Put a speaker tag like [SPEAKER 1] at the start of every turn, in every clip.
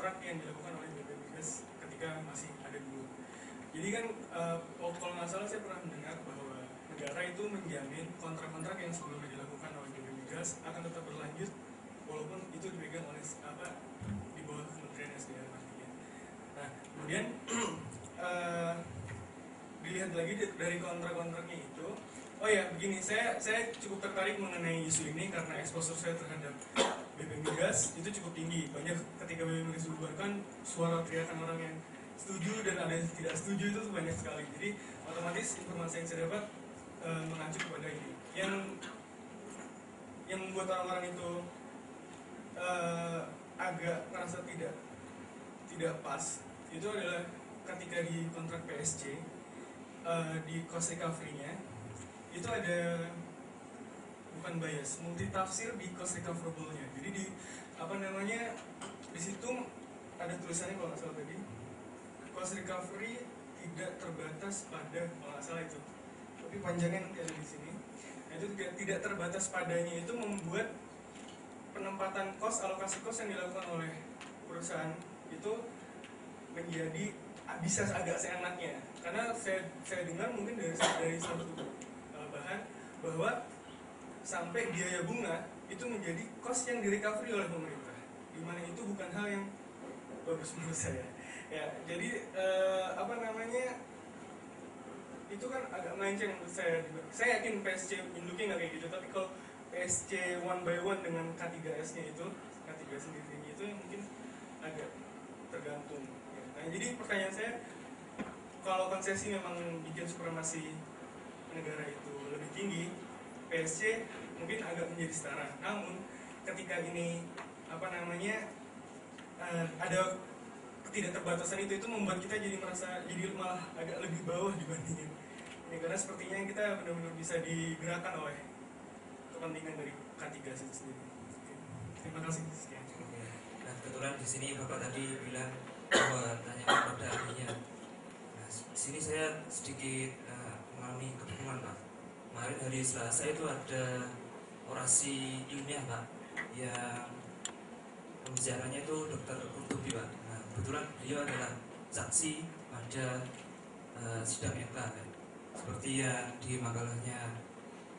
[SPEAKER 1] kontrak yang dilakukan oleh BP Migas ketika masih ada dulu. Jadi kan kalau nggak salah saya pernah mendengar bahwa negara itu menjamin kontrak-kontrak yang sebelumnya dilakukan oleh BP Migas akan tetap berlanjut walaupun itu dipegang oleh di bawah Kementerian SDM nantinya. Nah, kemudian dilihat lagi dari kontrak-kontraknya itu. Oh ya, begini, saya cukup tertarik mengenai isu ini karena exposure saya terhadap BP Migas itu cukup tinggi. Banyak ketika BP Migas dibubarkan, suara teriakan orang yang setuju dan ada yang tidak setuju itu banyak sekali. Jadi otomatis informasi yang saya dapat mengacu kepada ini. Yang membuat orang-orang itu agak merasa tidak pas itu adalah ketika di kontrak PSC di cost recovery-nya itu ada bukan bias, multi tafsir di cost recoverable-nya. Jadi di situ ada tulisannya kalau nggak salah tadi, cost recovery tidak terbatas pada, kalau nggak salah itu, tapi panjangnya nanti ada di sini. Nah, itu tidak terbatas padanya itu membuat penempatan cost, alokasi cost yang dilakukan oleh perusahaan itu menjadi bisa agak seenaknya. Karena saya dengar mungkin dari satu bahan bahwa sampai biaya bunga itu menjadi cost yang direcovery oleh pemerintah, dimana itu bukan hal yang bagus menurut saya. Ya, jadi itu kan agak melenceng menurut saya. Saya yakin PSC induknya nggak kayak gitu, tapi kalau PSC one by one dengan K3S-nya itu, K3 sendiri itu yang mungkin agak tergantung. Nah, jadi pertanyaan saya, kalau konsesi memang bikin supremasi negara itu lebih tinggi, PSC mungkin agak menjadi setara. Namun ketika ini ada ketidakterbatasan itu membuat kita jadi malah agak lebih bawah dibandingin ini, karena sepertinya kita benar-benar bisa digerakkan oleh kepentingan dari K3 itu sendiri. Terima kasih. Sekian.
[SPEAKER 2] Nah, kebetulan di sini Bapak tadi bilang bahwa tanyakan pada ahlinya. Nah, di sini saya sedikit mengalami kebingungan, Pak. Kemarin hari Selasa itu ada orasi ilmiah, Pak, yang pembicaranya itu Dr. Kurtubi, Pak. Nah, kebetulan beliau adalah saksi pada sidang MK, kan? Seperti yang di makalahnya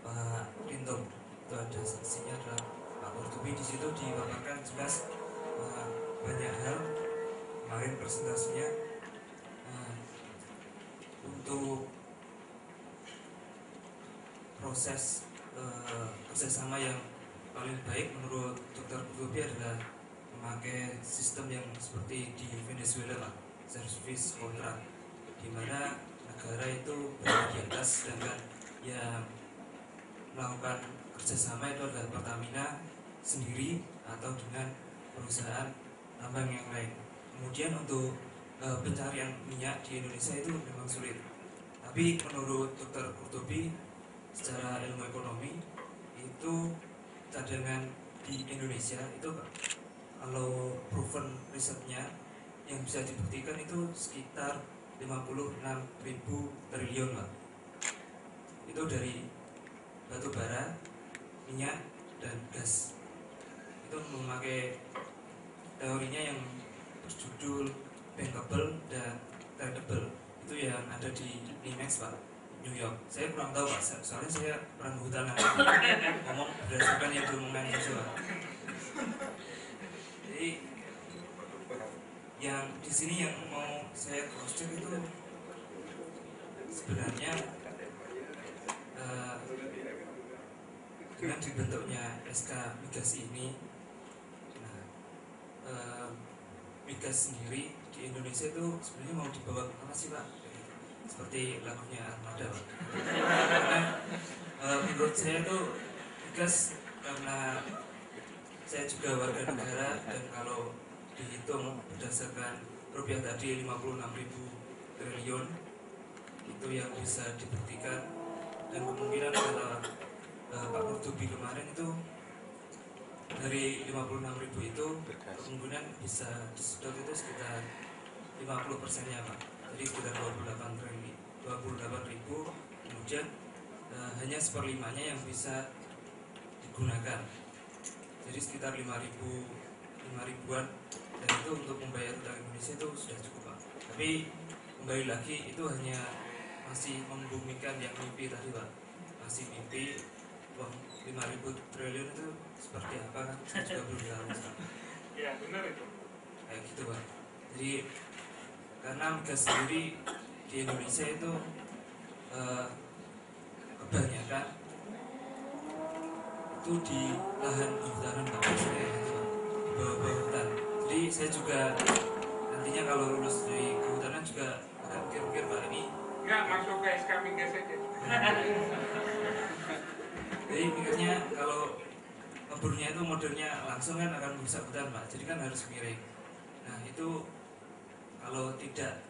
[SPEAKER 2] Pak Rinto, itu ada saksinya adalah Pak Kurtubi. Di situ dipaparkan jelas banyak hal. Kemarin presentasinya untuk proses kerjasama yang paling baik menurut Dr. Kurtubi adalah memakai sistem yang seperti di Venezuela, Pak, service contract, di mana negara itu berada di atas, sedangkan yang melakukan kerjasama itu adalah Pertamina sendiri atau dengan perusahaan tambang yang lain. Kemudian untuk pencarian minyak di Indonesia itu memang sulit. Tapi menurut Dr. Kurtubi, secara ilmu ekonomi itu cadangan di Indonesia itu kalau proven risetnya yang bisa dibuktikan itu sekitar 56.000 triliun, Pak. Itu dari batu bara, minyak, dan gas. Itu memakai teorinya yang berjudul bankable dan tradable. Itu yang ada di NYMEX, Pak, New York. Saya kurang tahu, Pak, soalnya saya pernah hutan ngomong berdasarkan yang diomongkan itu, Pak. Jadi yang di sini yang mau saya cross check itu sebenarnya dengan dibentuknya SK Migas ini, Migas sendiri di Indonesia itu sebenarnya mau dibawa kemana sih, Pak? Seperti lagunya Armada, Pak. Karena menurut saya itu Migas, karena saya juga warga negara, dan kalau dihitung berdasarkan rupiah tadi 56.000 triliun itu yang bisa dibuktikan, dan kemungkinan kalau Pak Kurtubi kemarin itu dari 56.000 itu kemungkinan bisa disedot itu sekitar 50%-nya, Pak. Jadi sekitar 28.000, kemudian hanya seperlimanya yang bisa digunakan. Jadi sekitar 5.000-an, dan itu untuk membayar utang Indonesia itu sudah cukup Pak. Tapi kembali lagi itu hanya masih membumikan yang mimpi tadi Pak, masih mimpi uang 5.000 triliun itu seperti apa kan saya juga belum tahu sekarang.
[SPEAKER 3] Ya benar itu.
[SPEAKER 2] Kayak gitu Pak. Jadi karena migas sendiri di Indonesia itu kebanyakan itu di lahan kehutanan Pak, saya itu Pak, di bawah-bawah hutan. Jadi saya juga nantinya kalau lulus dari kehutanan juga akan mikir-mikir Pak, ini
[SPEAKER 3] Enggak masuk ke SK migas saja.
[SPEAKER 2] jadi mikirnya kalau ngeburnya itu modelnya langsung kan akan merusak hutan Pak, jadi kan harus miring. Nah itu kalau tidak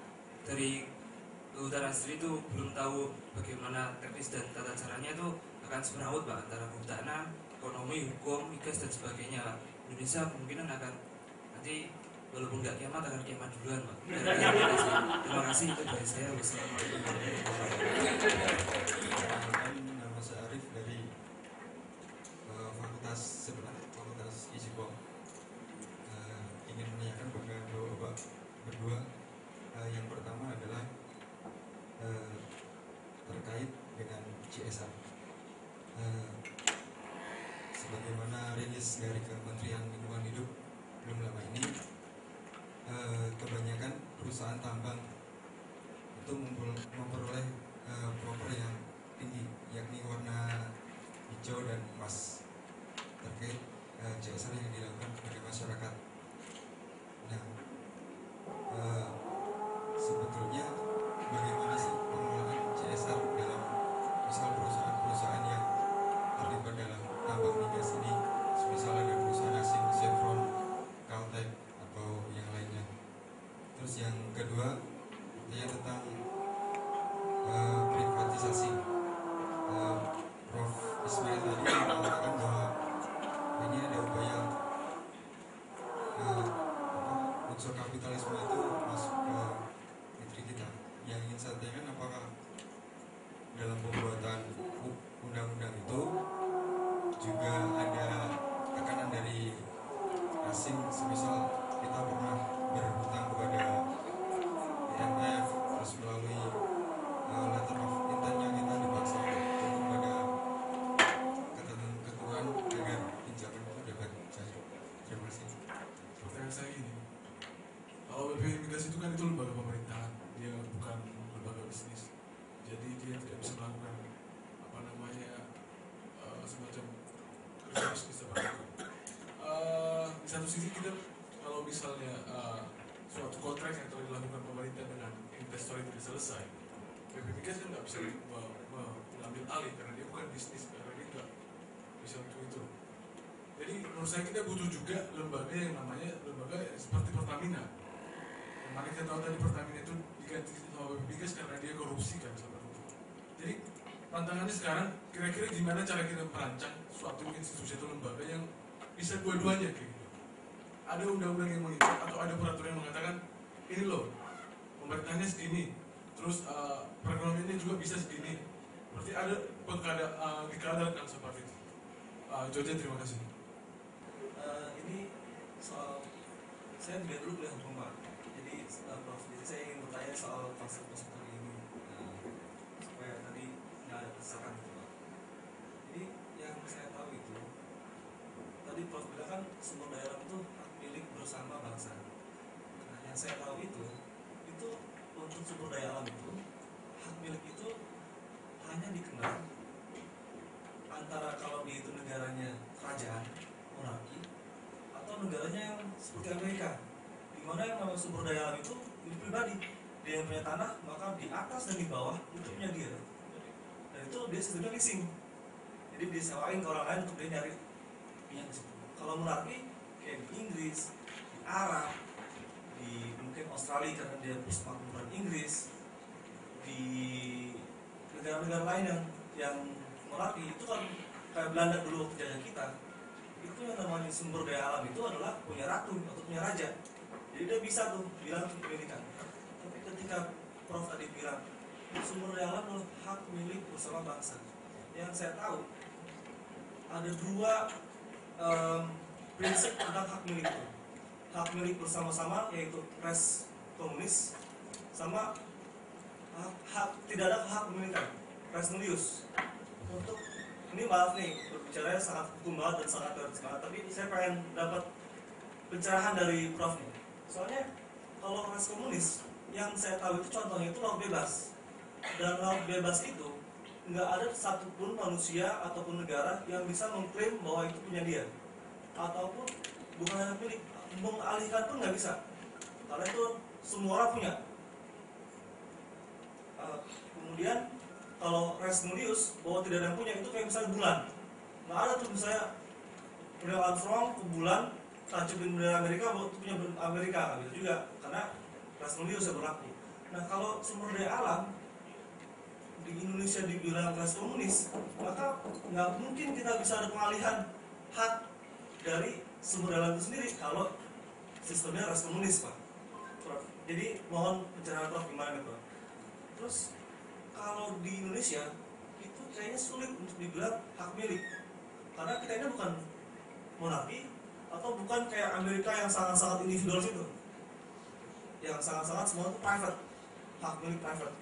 [SPEAKER 2] dari kehutanan sendiri itu belum tahu bagaimana teknis dan tata caranya itu akan semrawut Pak, antara kehutanan, ekonomi, hukum, migas dan sebagainya Pak. Indonesia kemungkinan akan nanti walaupun nggak kiamat akan kiamat duluan Pak. Terima kasih itu dari saya. Wassalamualaikum warahmatullahi wabarakatuh.
[SPEAKER 4] Nama saya Arif dari fakultas sebelah, fakultas Isikom. Ingin menanyakan kepada Bapak berdua. Yang pertama adalah terkait dengan CSR. Sebagaimana rilis dari Kementerian Lingkungan Hidup belum lama ini, kebanyakan perusahaan tambang itu memperoleh proper yang tinggi, yakni warna hijau dan emas, terkait CSR yang dilakukan kepada masyarakat. Nah, sebetulnya bagaimana sih pengelolaan CSR dalam misal perusahaan-perusahaan yang terlibat dalam tambang migas ini, misal ada perusahaan asing, Chevron, Caltech atau yang lainnya. Terus yang kedua, saya tentang privatisasi. Prof. Ismail tadi mengatakan bahwa ini ada upaya unsur kapitalisme itu masuk ke negeri kita. Yang ingin saya tanyakan, apakah dalam pembuatan undang-undang itu juga ada tekanan dari asing, semisal kita pernah berhutang kepada IMF, terus melalui letter of intent-nya kita dipaksa untuk kepada ketentuan agar pinjaman itu dapat cair. Terima kasih.
[SPEAKER 5] Pertanyaan saya ini, kalau BPH Migas itu kan itu lembaga pemerintahan, dia bukan lembaga bisnis, jadi dia tidak bisa melakukan apa namanya semacam kerja bisnis seperti itu. Di satu sisi kita kalau misalnya suatu kontrak yang telah dilakukan pemerintah dengan investor itu selesai, BP Migas kan nggak bisa mengambil alih karena dia bukan bisnis, karena dia nggak bisa untuk itu. Jadi menurut saya kita butuh juga lembaga yang namanya lembaga seperti Pertamina. Yang mana kita tahu tadi Pertamina itu diganti sama BP Migas karena dia korupsi kan seperti itu. Jadi tantangannya sekarang kira-kira gimana cara kita merancang suatu institusi atau lembaga yang bisa dua-duanya kayak gitu. Ada undang-undang yang mengikat atau ada peraturan yang mengatakan ini loh pemerintahnya segini, terus perekonomiannya juga bisa segini. Berarti ada dikadarkan seperti itu. Joja, terima kasih.
[SPEAKER 6] Ini soal saya tidak dulu kuliah hukum Pak. Jadi Prof, jadi saya ingin bertanya soal konsep-konsep ini supaya tadi nggak ada kesesakan gitu Pak. Jadi yang saya tahu itu tadi Prof bilang kan sumber daya alam itu hak milik bersama bangsa. Nah yang saya tahu itu untuk sumber daya alam itu hak milik itu hanya dikenal antara kalau dia itu negaranya kerajaan, monarki, atau negaranya yang seperti Amerika, di mana yang namanya sumber daya alam itu milik pribadi. Dia yang punya tanah, maka di atas dan di bawah itu punya dia. Dan itu dia sebetulnya leasing. Jadi dia sewain ke orang lain untuk dia nyari minyak di situ. Kalau monarki kayak di Inggris, di Arab, di mungkin Australia karena dia persemakmuran Inggris, di negara-negara lain yang monarki itu kan kayak Belanda dulu waktu jajah kita, itu yang namanya sumber daya alam itu adalah punya ratu atau punya raja. Jadi dia bisa tuh bilang kepemilikan. Tapi ketika Prof tadi bilang sumber daya alam adalah hak milik bersama bangsa, yang saya tahu ada dua prinsip tentang hak milik itu. hak milik bersama-sama, yaitu res komunis, sama tidak ada hak pemilikan res nullius. Untuk ini maaf nih, berbicara sangat hukum banget dan sangat teoritis banget, tapi saya pengen dapat pencerahan dari Prof nih. Soalnya kalau res komunis yang saya tahu itu contohnya itu laut bebas, dan laut bebas itu nggak ada satupun manusia ataupun negara yang bisa mengklaim bahwa itu punya dia, ataupun bukan hanya milik, mengalihkan pun nggak bisa, karena itu semua orang punya. Kemudian kalau res nullius bahwa tidak ada yang punya, itu kayak misalnya bulan, nggak ada tuh misalnya Neil Armstrong ke bulan tancapin bendera Amerika bahwa itu punya Amerika, gitu juga, karena res nullius yang berlaku. Nah kalau sumber daya alam di Indonesia dibilang res komunis, maka nggak mungkin kita bisa ada pengalihan hak dari sumber daya alam itu sendiri kalau sistemnya res komunis, Pak. Prof. Jadi mohon pencerahan Prof gimana nih, Prof? Terus kalau di Indonesia itu kayaknya sulit untuk dibilang hak milik, karena kita ini bukan monarki atau bukan kayak Amerika yang sangat-sangat individual itu, yang sangat-sangat semua itu private, hak milik private.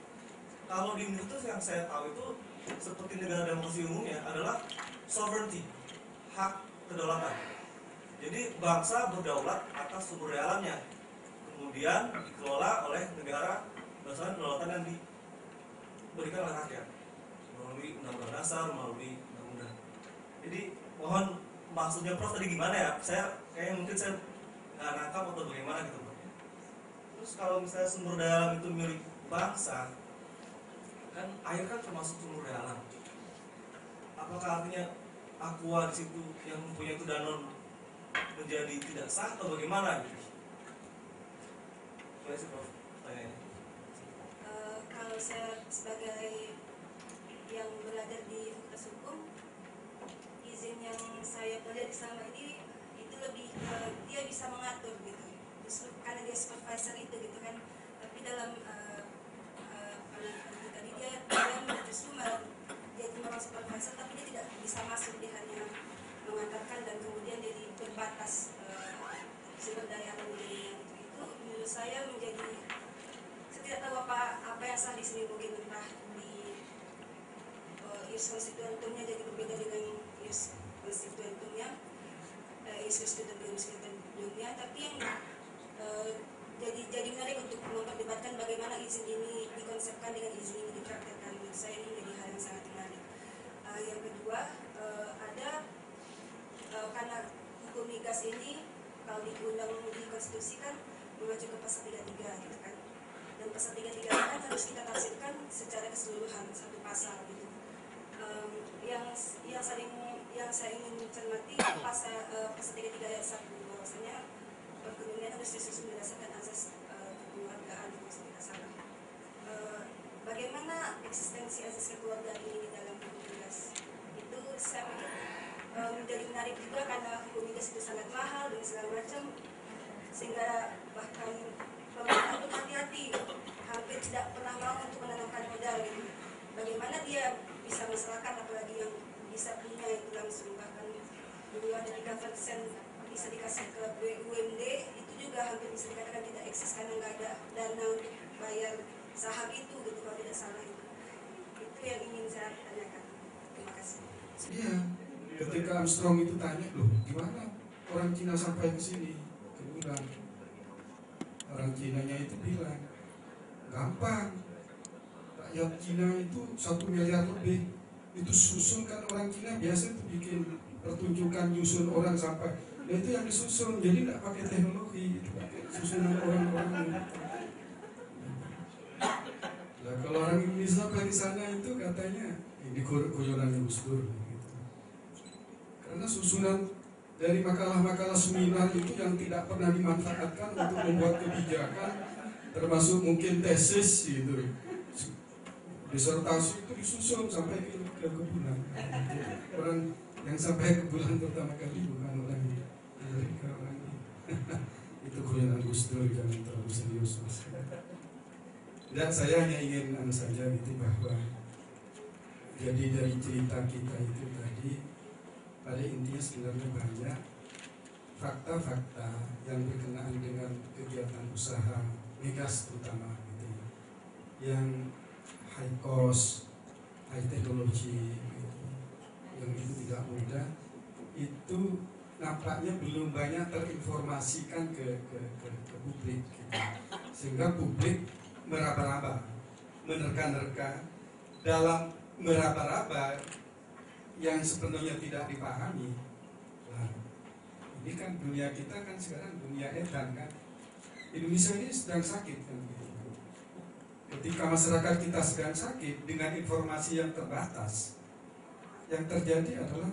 [SPEAKER 6] Kalau di Indonesia itu yang saya tahu itu seperti negara demokrasi umumnya adalah sovereignty, hak kedaulatan. Jadi bangsa berdaulat atas sumber daya alamnya, kemudian dikelola oleh negara berdasarkan kedaulatan yang diberikan oleh rakyat melalui undang-undang dasar, melalui undang-undang. Jadi mohon maksudnya Prof tadi gimana ya? Saya kayaknya mungkin saya nggak nangkap atau bagaimana gitu, Prof. Terus kalau misalnya sumber daya alam itu milik bangsa, kan air kan termasuk sumber daya alam. Apakah artinya aqua di situ yang mempunyai itu danon menjadi tidak sah atau bagaimana gitu? Boleh sih, Prof, tanya.
[SPEAKER 7] Kalau saya sebagai yang belajar di Fakultas Hukum, izin yang saya pelajari selama ini itu lebih dia bisa mengatur gitu, justru karena dia supervisor itu gitu kan. Tapi dalam tadi dia justru jadi memang supervisor, tapi dia tidak bisa masuk, dia hanya mengantarkan dan kemudian jadi berbatas sumber daya alam dunia itu menurut saya menjadi, saya tidak tahu apa yang salah di sini, mungkin entah di ius constituentumnya jadi berbeda dengan ius constituentumnya, tapi yang jadi menarik untuk memperdebatkan bagaimana izin ini dikonsepkan dengan izin ini dipraktekkan. Menurut saya ini menjadi hal yang sangat menarik. Yang kedua, ada karena hukum migas ini kalau diundang di konstitusi kan mengacu ke pasal 33 gitu kan, dan pasal 33 kan harus kita tafsirkan secara keseluruhan satu pasal gitu. Yang saya ingin cermati pasal 33 ayat 1, bahwasanya perkebunan harus disusun berdasarkan azas kekeluargaan, maksud tidak salah. Bagaimana eksistensi azas kekeluargaan ini di dalam hukum migas? Itu saya pikir menjadi menarik juga karena hukum migas itu sangat mahal dan segala macam, sehingga bahkan pemerintah itu hati-hati, hampir tidak pernah mau untuk menanamkan modal gitu. Bagaimana dia bisa masyarakat, apalagi yang bisa punya itu langsung, bahkan dulu ada 3% bisa dikasih ke BUMD, itu juga hampir bisa dikatakan tidak eksis karena nggak ada dana untuk bayar saham itu gitu, kalau tidak salah itu yang ingin saya tanyakan. Terima kasih.
[SPEAKER 8] Iya, ketika Armstrong itu tanya, loh gimana orang Cina sampai ke sini, ke bulan, orang Cinanya itu bilang gampang, rakyat Cina itu 1 miliar lebih, itu susun kan orang Cina biasa itu bikin pertunjukan nyusun orang sampai, nah itu yang disusun, jadi tidak pakai teknologi, itu pakai susunan orang-orang. Nah kalau orang Indonesia sampai di sana itu katanya ini guyonan Gus Dur gitu. Karena susunan dari makalah-makalah seminar itu yang tidak pernah dimanfaatkan untuk membuat kebijakan, termasuk mungkin tesis gitu, disertasi itu disusun sampai ke bulan. Orang yang sampai ke bulan pertama kali bukan orang Amerika, orang itu guyonan Gus Dur, jangan terlalu serius mas. Dan saya hanya ingin saja gitu bahwa jadi dari cerita kita itu tadi pada intinya sebenarnya banyak fakta-fakta yang berkenaan dengan kegiatan usaha migas terutama gitu ya, yang high cost, high technology gitu, yang itu tidak mudah, itu nampaknya belum banyak terinformasikan ke publik gitu. Sehingga publik meraba-raba, menerka-nerka dalam meraba-raba yang sepenuhnya tidak dipahami. Nah, ini kan dunia kita kan sekarang dunia edan kan. Indonesia ini sedang sakit kan gitu. Ketika masyarakat kita sedang sakit dengan informasi yang terbatas, yang terjadi adalah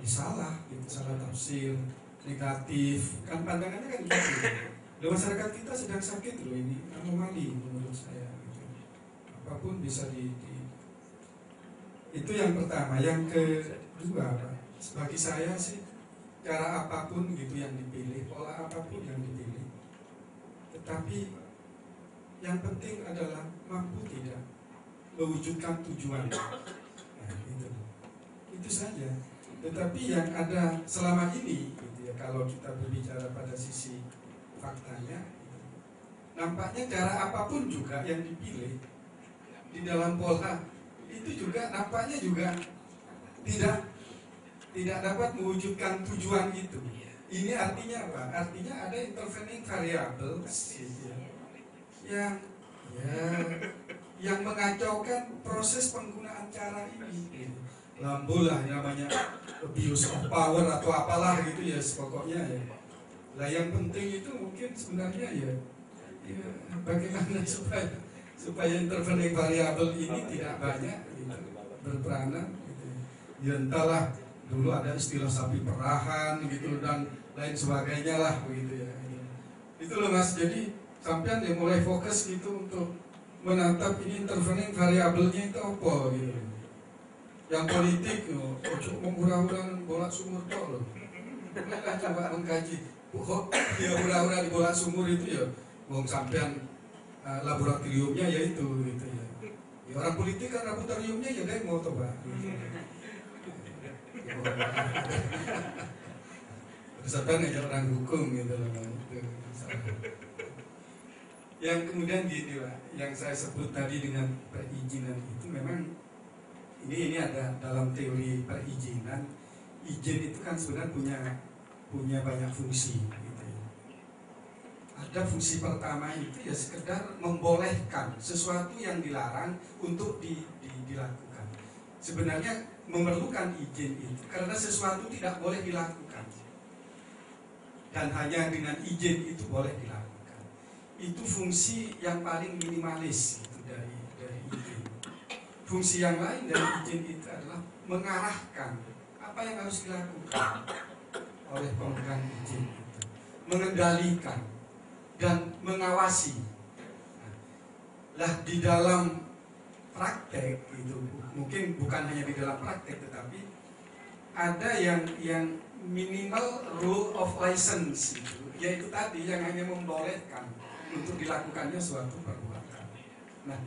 [SPEAKER 8] salah, gitu, salah tafsir, negatif, kan pandangannya kan gitu. Loh, masyarakat kita sedang sakit loh, ini anomali menurut saya gitu. Apapun bisa itu yang pertama. Yang kedua, bagi saya sih cara apapun gitu yang dipilih, pola apapun yang dipilih, tetapi yang penting adalah mampu tidak mewujudkan tujuan. Nah, itu saja. Tetapi yang ada selama ini gitu ya, kalau kita berbicara pada sisi faktanya, nampaknya cara apapun juga yang dipilih di dalam pola itu juga nampaknya juga tidak dapat mewujudkan tujuan itu. Ini artinya apa? Artinya ada intervening variables gitu ya, yang mengacaukan proses penggunaan cara ini. Lambulah namanya abuse of power atau apalah gitu ya, pokoknya ya. Lah yang penting itu mungkin sebenarnya ya bagaimana supaya intervening variabel ini tidak banyak gitu, berperanan gitu. Ya entahlah, dulu ada istilah sapi perahan gitu dan lain sebagainya lah begitu ya. Itu loh Mas, jadi sampean ya mulai fokus gitu untuk menatap ini intervening variabelnya itu apa gitu. Yang politik ojo menghura-hura bola sumur tok loh. Mereka coba mengkaji kok ya hura-hura di bola sumur itu ya wong sampean laboratoriumnya ya itu gitu ya. Ya orang politik kan laboratoriumnya ya demo toh Pak. Sampean ngajak orang hukum gitu loh itu. Yang kemudian gini Pak, yang saya sebut tadi dengan perizinan itu memang ini ada dalam teori perizinan. Izin itu kan sebenarnya punya banyak fungsi gitu ya. Ada fungsi pertama itu ya sekedar membolehkan sesuatu yang dilarang untuk dilakukan. Sebenarnya memerlukan izin itu karena sesuatu tidak boleh dilakukan dan hanya dengan izin itu boleh dilakukan. Itu fungsi yang paling minimalis itu dari izin. Fungsi yang lain dari izin itu adalah mengarahkan apa yang harus dilakukan oleh pemegang izin itu, mengendalikan dan mengawasi. Lah di dalam praktek itu mungkin bukan hanya di dalam praktek, tetapi ada yang minimal rule of license itu, yaitu tadi yang hanya membolehkan untuk dilakukannya suatu perbuatan. Nah,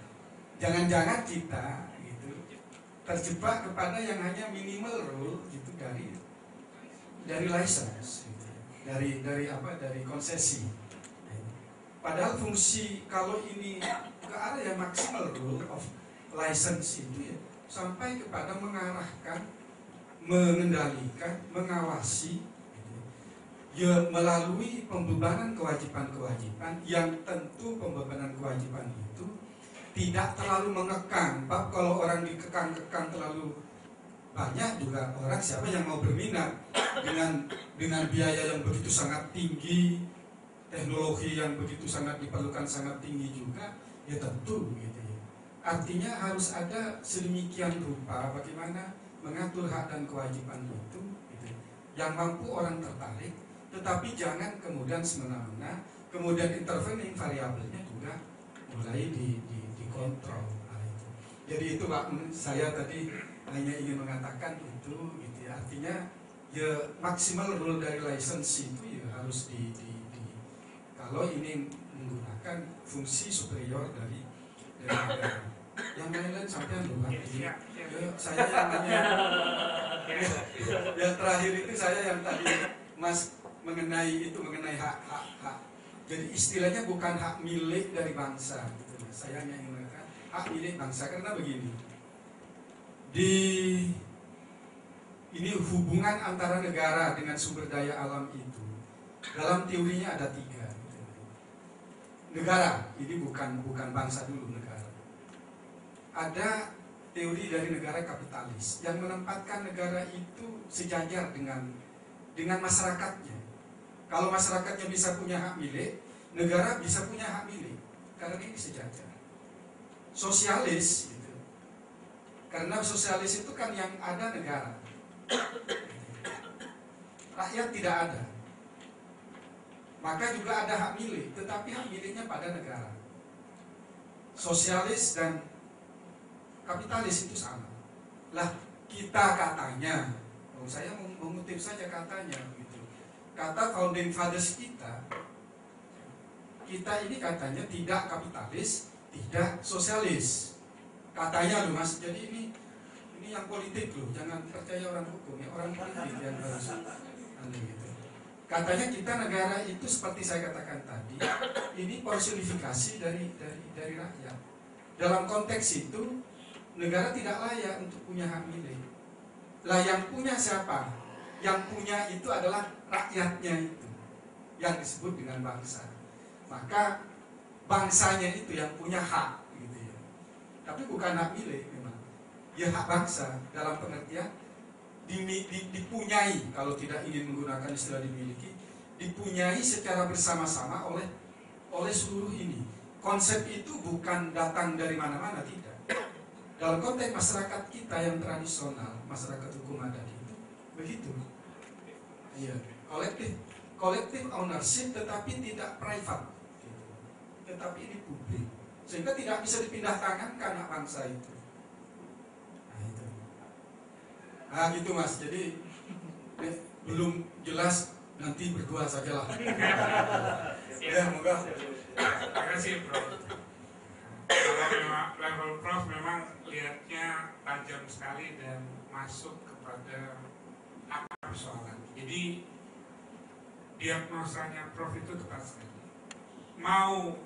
[SPEAKER 8] jangan-jangan kita gitu terjebak kepada yang hanya minimal rule gitu dari license, gitu. dari konsesi. Padahal fungsi kalau ini ke arah yang maksimal rule of license itu ya sampai kepada mengarahkan, mengendalikan, mengawasi ya melalui pembebanan kewajiban-kewajiban yang tentu pembebanan kewajiban itu tidak terlalu mengekang. Bab kalau orang dikekang-kekang terlalu banyak juga orang siapa yang mau berminat dengan biaya yang begitu sangat tinggi, teknologi yang begitu sangat diperlukan sangat tinggi juga, ya tentu gitu ya. Artinya harus ada sedemikian rupa bagaimana mengatur hak dan kewajiban itu gitu, yang mampu orang tertarik, tetapi jangan kemudian semena-mena, kemudian intervening variabelnya juga mulai dikontrol. Nah, itu. Jadi itu Pak, saya tadi hanya ingin mengatakan itu gitu ya. Artinya ya maksimal rule dari license itu ya harus kalau ini menggunakan fungsi superior dari negara. Yang lain-lain sampai lupa. Ya, saya yang hanya yang terakhir itu saya yang tadi Mas mengenai hak. Jadi istilahnya bukan hak milik dari bangsa. Gitu. Saya hanya ingin mengatakan hak milik bangsa karena begini. Ini hubungan antara negara dengan sumber daya alam itu dalam teorinya ada 3. Negara, ini bukan bangsa dulu, negara. Ada teori dari negara kapitalis yang menempatkan negara itu sejajar dengan masyarakatnya. Kalau masyarakatnya bisa punya hak milik, negara bisa punya hak milik karena ini sejajar. Sosialis gitu. Karena sosialis itu kan yang ada negara. Rakyat tidak ada. Maka juga ada hak milik, tetapi hak miliknya pada negara. Sosialis dan kapitalis itu sama. Lah kita katanya, saya mengutip saja katanya, gitu. Kata founding fathers kita ini katanya tidak kapitalis, tidak sosialis. Katanya loh Mas. Jadi ini yang politik loh, jangan percaya orang hukum ya, orang politik yang harus gitu. Katanya kita negara itu seperti saya katakan tadi, ini personifikasi dari rakyat. Dalam konteks itu negara tidak layak untuk punya hak milik. Lah yang punya siapa? Yang punya itu adalah rakyatnya itu, yang disebut dengan bangsa. Maka bangsanya itu yang punya hak, gitu ya. Tapi bukan hak milik memang. Ya hak bangsa dalam pengertian dipunyai, kalau tidak ingin menggunakan istilah dimiliki, dipunyai secara bersama-sama oleh seluruh ini. Konsep itu bukan datang dari mana-mana, tidak. Dalam konteks masyarakat kita yang tradisional, masyarakat hukum adat itu begitu. Iya, kolektif ownership tetapi tidak private, gitu. Tetapi ini publik, sehingga tidak bisa dipindah tangan ke anak bangsa itu. Nah gitu Mas, jadi belum jelas, nanti berdua sajalah. Ya, moga.
[SPEAKER 3] Terima kasih Prof. Kalau memang level Prof memang lihatnya tajam sekali dan masuk kepada apa persoalan. Jadi diagnosanya Prof itu tepat sekali. Mau